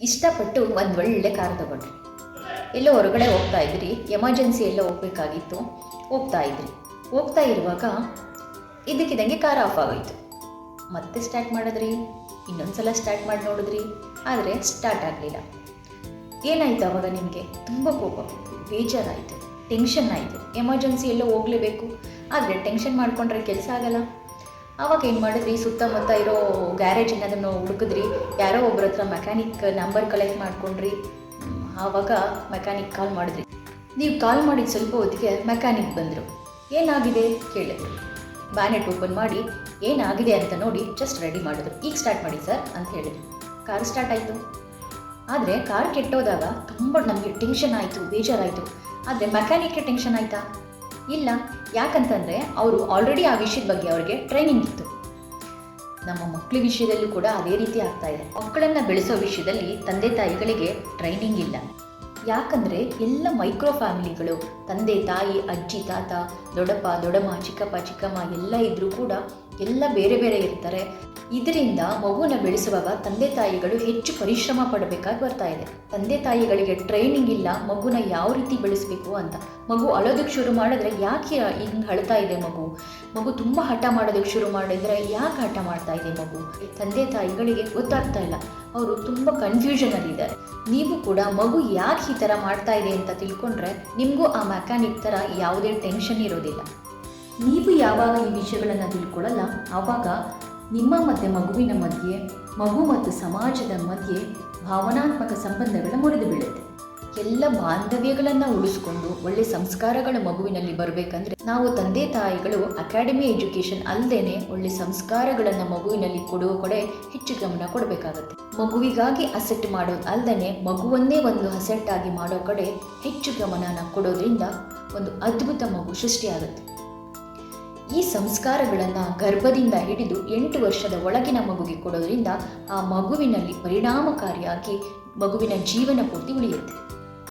ಇಷ್ಟಪಟ್ಟು ಒಂದು ಒಳ್ಳೆ ಕಾರ್ ತಗೊಂಡ್ರಿ. ಎಲ್ಲೋ ಹೊರಗಡೆ ಹೋಗ್ತಾ ಇದ್ರಿ, ಎಮರ್ಜೆನ್ಸಿ ಎಲ್ಲ ಹೋಗ್ಬೇಕಾಗಿತ್ತು, ಹೋಗ್ತಾ ಇರುವಾಗ ಇದಕ್ಕಿದಂಗೆ ಕಾರ್ ಆಫ್ ಆಗೋಯ್ತು. ಮತ್ತೆ ಸ್ಟಾರ್ಟ್ ಮಾಡಿದ್ರಿ, ಇನ್ನೊಂದು ಸಲ ಸ್ಟಾರ್ಟ್ ಮಾಡಿ ನೋಡಿದ್ರಿ, ಆದರೆ ಸ್ಟಾರ್ಟ್ ಆಗಲಿಲ್ಲ. ಏನಾಯಿತು ಆವಾಗ? ನಿಮಗೆ ತುಂಬ ಕೋಪ, ಬೇಜಾರಾಯಿತು, ಟೆನ್ಷನ್ ಆಯಿತು. ಎಮರ್ಜೆನ್ಸಿ ಎಲ್ಲೋ ಹೋಗಲೇಬೇಕು, ಆದರೆ ಟೆನ್ಷನ್ ಮಾಡಿಕೊಂಡ್ರೆ ಕೆಲಸ ಆಗಲ್ಲ. ಆವಾಗ ಏನು ಮಾಡಿದ್ರಿ? ಸುತ್ತಮುತ್ತ ಇರೋ ಗ್ಯಾರೇಜ್ ಏನಾದನ್ನು ಹುಡುಕಿದ್ರಿ, ಯಾರೋ ಒಬ್ಬರ ಹತ್ರ ಮೆಕ್ಯಾನಿಕ್ ನಂಬರ್ ಕಲೆಕ್ಟ್ ಮಾಡ್ಕೊಂಡ್ರಿ. ಆವಾಗ ಮೆಕ್ಯಾನಿಕ್ ಕಾಲ್ ಮಾಡಿದ್ರಿ. ನೀವು ಕಾಲ್ ಮಾಡಿದ ಸ್ವಲ್ಪ ಹೊತ್ತಿಗೆ ಮೆಕ್ಯಾನಿಕ್ ಬಂದರು. ಏನಾಗಿದೆ ಕೇಳಿದ್ರು. ಬ್ಯಾನೆಟ್ ಓಪನ್ ಮಾಡಿ ಏನಾಗಿದೆ ಅಂತ ನೋಡಿ ಜಸ್ಟ್ ರೆಡಿ ಮಾಡಿದ್ರು. ಈಗ ಸ್ಟಾರ್ಟ್ ಮಾಡಿ ಸರ್ ಅಂತ ಹೇಳಿದ್ರು. ಕಾರ್ ಸ್ಟಾರ್ಟ್ ಆಯಿತು. ಆದರೆ ಕಾರ್ ಕೆಟ್ಟೋದಾಗ ತುಂಬ ನಮಗೆ ಟೆನ್ಷನ್ ಆಯಿತು, ಬೇಜಾರಾಯಿತು. ಆದರೆ ಮೆಕ್ಯಾನಿಕ್ಗೆ ಟೆನ್ಷನ್ ಆಯಿತಾ? ಇಲ್ಲ. ಯಾಕಂತಂದರೆ ಅವರು ಆಲ್ರೆಡಿ ಆ ವಿಷಯದ ಬಗ್ಗೆ ಅವ್ರಿಗೆ ಟ್ರೈನಿಂಗ್ ಇತ್ತು. ನಮ್ಮ ಮಕ್ಕಳ ವಿಷಯದಲ್ಲೂ ಕೂಡ ಅದೇ ರೀತಿ ಆಗ್ತಾ ಇದೆ. ಮಕ್ಕಳನ್ನು ಬೆಳೆಸೋ ವಿಷಯದಲ್ಲಿ ತಂದೆ ತಾಯಿಗಳಿಗೆ ಟ್ರೈನಿಂಗ್ ಇಲ್ಲ. ಯಾಕಂದರೆ ಎಲ್ಲ ಮೈಕ್ರೋ ಫ್ಯಾಮಿಲಿಗಳು, ತಂದೆ ತಾಯಿ, ಅಜ್ಜಿ ತಾತ, ದೊಡ್ಡಪ್ಪ ದೊಡ್ಡಮ್ಮ, ಚಿಕ್ಕಪ್ಪ ಚಿಕ್ಕಮ್ಮ ಎಲ್ಲ ಇದ್ದರೂ ಕೂಡ ಎಲ್ಲ ಬೇರೆ ಬೇರೆ ಇರ್ತಾರೆ. ಇದರಿಂದ ಮಗುನ ಬೆಳೆಸುವಾಗ ತಂದೆ ತಾಯಿಗಳು ಹೆಚ್ಚು ಪರಿಶ್ರಮ ಪಡಬೇಕಾಗಿ ಬರ್ತಾ ಇದೆ. ತಂದೆ ತಾಯಿಗಳಿಗೆ ಟ್ರೈನಿಂಗ್ ಇಲ್ಲ ಮಗುನ ಯಾವ ರೀತಿ ಬೆಳೆಸಬೇಕು ಅಂತ. ಮಗು ಅಳೋದಕ್ಕೆ ಶುರು ಮಾಡಿದ್ರೆ ಯಾಕೆ ಹಿಂಗೆ ಅಳ್ತಾ ಇದೆ ಮಗು ತುಂಬ ಹಠ ಮಾಡೋದಕ್ಕೆ ಶುರು ಮಾಡಿದರೆ ಯಾಕೆ ಹಠ ಮಾಡ್ತಾ ಇದೆ ಮಗು? ತಂದೆ ತಾಯಿಗಳಿಗೆ ಗೊತ್ತಾಗ್ತಾ ಇಲ್ಲ, ಅವರು ತುಂಬ ಕನ್ಫ್ಯೂಷನಲ್ಲಿದ್ದಾರೆ. ನೀವು ಕೂಡ ಮಗು ಯಾಕೆ ಈ ಥರ ಮಾಡ್ತಾ ಇದೆ ಅಂತ ತಿಳ್ಕೊಂಡ್ರೆ ನಿಮಗೂ ಆ ಮೆಕ್ಯಾನಿಕ್ ಥರ ಯಾವುದೇ ಟೆನ್ಷನ್ ಇರೋದಿಲ್ಲ. ನೀವು ಯಾವಾಗ ಈ ವಿಷಯಗಳನ್ನು ತಿಳ್ಕೊಳ್ಳಲ್ಲ, ಆವಾಗ ನಿಮ್ಮ ಮತ್ತು ಮಗುವಿನ ಮಧ್ಯೆ, ಮಗು ಮತ್ತು ಸಮಾಜದ ಮಧ್ಯೆ ಭಾವನಾತ್ಮಕ ಸಂಬಂಧಗಳ ಮುರಿದು ಬೀಳುತ್ತೆ. ಎಲ್ಲ ಬಾಂಧವ್ಯಗಳನ್ನು ಉಳಿಸ್ಕೊಂಡು ಒಳ್ಳೆ ಸಂಸ್ಕಾರಗಳು ಮಗುವಿನಲ್ಲಿ ಬರಬೇಕಂದ್ರೆ ನಾವು ತಂದೆ ತಾಯಿಗಳು ಅಕಾಡೆಮಿ ಎಜುಕೇಷನ್ ಅಲ್ಲದೇ ಒಳ್ಳೆ ಸಂಸ್ಕಾರಗಳನ್ನು ಮಗುವಿನಲ್ಲಿ ಕೊಡುವ ಕಡೆ ಹೆಚ್ಚು ಗಮನ ಕೊಡಬೇಕಾಗತ್ತೆ. ಮಗುವಿಗಾಗಿ ಅಸೆಟ್ ಮಾಡೋದು ಅಲ್ಲದೇ ಮಗುವನ್ನೇ ಒಂದು ಅಸೆಟ್ ಆಗಿ ಮಾಡೋ ಕಡೆ ಹೆಚ್ಚು ಗಮನನ ಕೊಡೋದ್ರಿಂದ ಒಂದು ಅದ್ಭುತ ಮಗು ಸೃಷ್ಟಿಯಾಗುತ್ತೆ. ಈ ಸಂಸ್ಕಾರಗಳನ್ನು ಗರ್ಭದಿಂದ ಹಿಡಿದು 8 ವರ್ಷದ ಒಳಗಿನ ಮಗುವಿಗೆ ಕೊಡೋದ್ರಿಂದ ಆ ಮಗುವಿನಲ್ಲಿ ಪರಿಣಾಮಕಾರಿಯಾಗಿ ಮಗುವಿನ ಜೀವನ ಪೂರ್ತಿ ಉಳಿಯುತ್ತೆ.